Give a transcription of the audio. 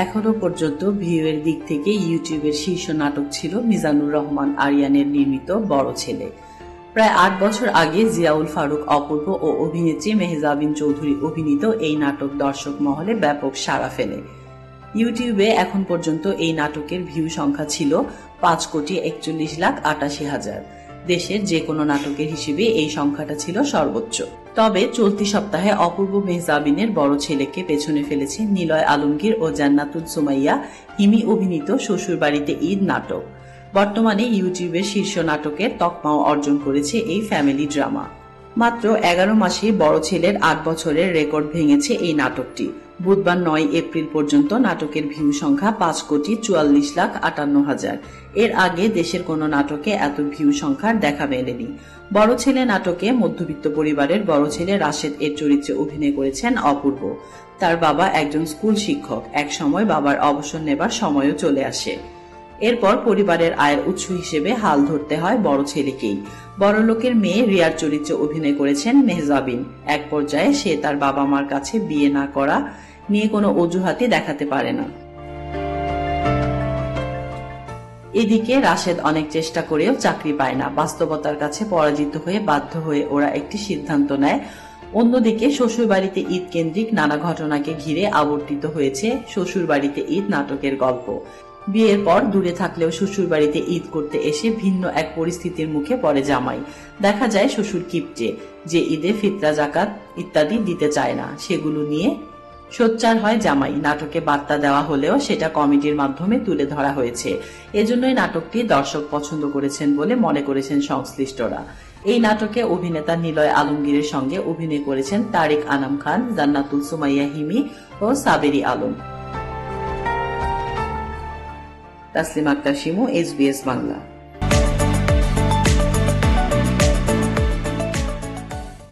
এখনো পর্যন্ত ভিউয়ের দিক থেকে ইউটিউবের শীর্ষ নাটক ছিল মিজানুর রহমান আরিয়ানের নির্মিত বড় ছেলে। প্রায় ৮ বছর আগে জিয়াউল ফারুক অপূর্ব ও অভিনেত্রী মেহজাবিন চৌধুরী অভিনীত এই নাটক দর্শক মহলে ব্যাপক সাড়া ফেলে। ইউটিউবে এখন পর্যন্ত এই নাটকের ভিউ সংখ্যা ছিল ৫,৪১,৮৮,০০০। দেশের যে কোনো নাটকের হিসেবে এই সংখ্যাটা ছিল সর্বোচ্চ। তবে চলতি সপ্তাহে অপূর্ব মেহজাবিনের বড় ছেলেকে পেছনে ফেলেছে নিলয় আলমগীর ও জান্নাতুল সুমাইয়া হিমি অভিনীত শ্বশুরবাড়িতে ঈদ নাটক। বর্তমানে ইউটিউবের শীর্ষ নাটকের তকমাও অর্জন করেছে এই ফ্যামিলি ড্রামা। মাত্র ১১ মাসে বড় ছেলের ৮ বছরের রেকর্ড ভেঙেছে এই নাটকটি। বুধবার ৯ এপ্রিল পর্যন্ত নাটকের ভিউ সংখ্যা ৫,৪৪,৫৮,০০০। এর আগে দেশের কোনো নাটকে এত ভিউ সংখ্যার দেখা মেলেনি। বড় ছেলে নাটকে মধ্যবিত্ত পরিবারের বড় ছেলে রাশেদ এর চরিত্রে অভিনয় করেছেন অপূর্ব। তার বাবা একজন স্কুল শিক্ষক। এক সময় বাবার অবসর নেবার সময়ও চলে আসে। এরপর পরিবারের আয়ের উৎস হিসেবে হাল ধরতে হয় বড় ছেলেকেই। বড়লোকের মেয়ে রিয়ার চরিত্রে অভিনয় করেছেন মেহজাবিন। এক পর্যায়ে সে তার বাবা মার কাছে বিয়ে না করা নিয়ে কোনো অজুহাতই দেখাতে পারে না। এদিকে রাশেদ অনেক চেষ্টা করেও চাকরি পায় না। বাস্তবতার কাছে পরাজিত হয়ে বাধ্য হয়ে ওরা একটি সিদ্ধান্ত নেয়। অন্যদিকে শ্বশুরবাড়িতে ঈদ কেন্দ্রিক নানা ঘটনাকে ঘিরে আবর্তিত হয়েছে শ্বশুরবাড়িতে ঈদ নাটকের গল্প। বিয়ের পর দূরে থাকলেও শ্বশুরবাড়িতে ঈদ করতে এসে ভিন্ন এক পরিস্থিতির মুখে পড়ে জামাই। দেখা যায় শ্বশুর কিপটে, যে ঈদে ফিতরা জাকাত ইত্যাদি দিতে চায় না। সেগুলো নিয়ে সোচ্চার হয় জামাই। নাটকে বার্তা দেওয়া হলেও সেটা কমেডির মাধ্যমে তুলে ধরা হয়েছে। এজন্যই নাটকটি দর্শক পছন্দ করেছেন বলে মনে করেছেন সংশ্লিষ্টরা। এই নাটকে অভিনেতা নিলয় আলমগীরের সঙ্গে অভিনয় করেছেন তারেক আনাম খান, জান্নাতুল সুমাইয়া হিমি ও সাবেরি আলম। তাসলিমা আক্তার শিমু, SBS বাংলা।